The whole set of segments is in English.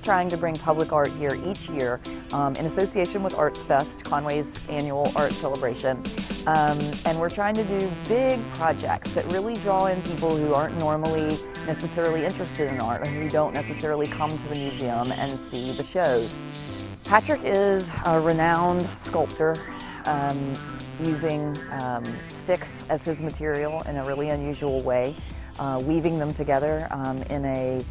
trying to bring public art here each year in association with Arts Fest, Conway's annual art celebration. And we're trying to do big projects that really draw in people who aren't normally necessarily interested in art or who don't necessarily come to the museum and see the shows. Patrick is a renowned sculptor, using sticks as his material in a really unusual way, weaving them together in a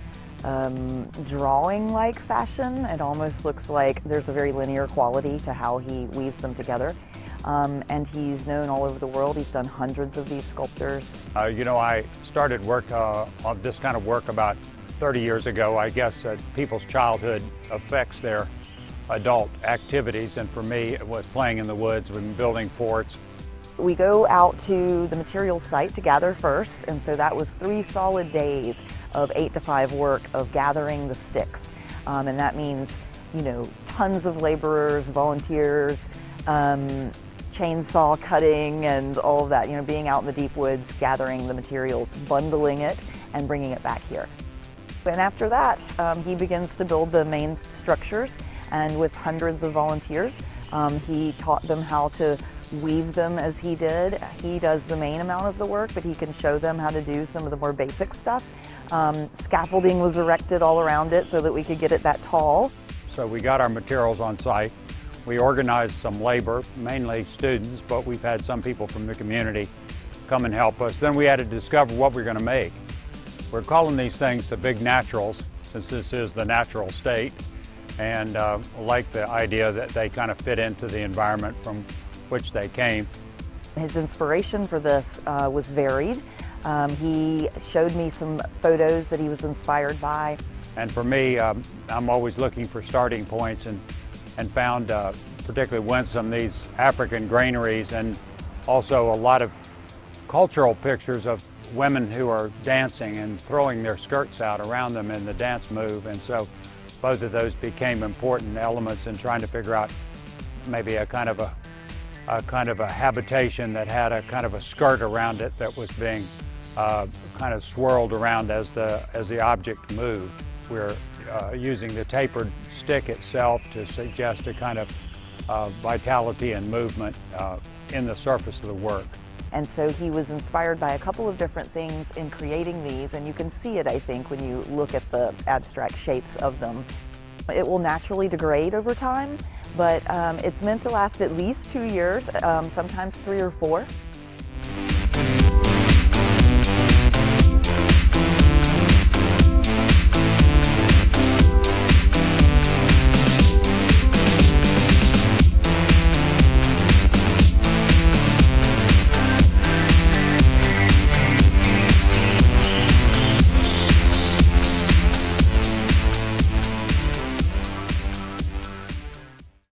drawing-like fashion. It almost looks like there's a very linear quality to how he weaves them together. And he's known all over the world. He's done hundreds of these sculptures. You know, I started work on this kind of work about 30 years ago. I guess people's childhood affects their adult activities, and for me it was playing in the woods and building forts. We go out to the materials site to gather first, and so that was 3 solid days of 8 to 5 work of gathering the sticks. And that means, you know, tons of laborers, volunteers, chainsaw cutting and all of that, you know, being out in the deep woods, gathering the materials, bundling it, and bringing it back here. And after that, he begins to build the main structures, and with hundreds of volunteers, he taught them how to weave them as he did. He does the main amount of the work, but he can show them how to do some of the more basic stuff. Scaffolding was erected all around it so that we could get it that tall. So we got our materials on site. We organized some labor, mainly students, but we've had some people from the community come and help us. Then we had to discover what we're going to make. We're calling these things the big naturals, since this is the natural state, and like the idea that they kind of fit into the environment from which they came. His inspiration for this was varied. He showed me some photos that he was inspired by. And for me, I'm always looking for starting points, and found particularly winsome these African granaries, and also a lot of cultural pictures of women who are dancing and throwing their skirts out around them in the dance move. And so both of those became important elements in trying to figure out maybe a kind of a habitation that had a kind of a skirt around it that was being kind of swirled around as the object moved. We're using the tapered stick itself to suggest a kind of vitality and movement in the surface of the work. And so he was inspired by a couple of different things in creating these, and you can see it, I think, when you look at the abstract shapes of them. It will naturally degrade over time, but it's meant to last at least 2 years, sometimes 3 or 4.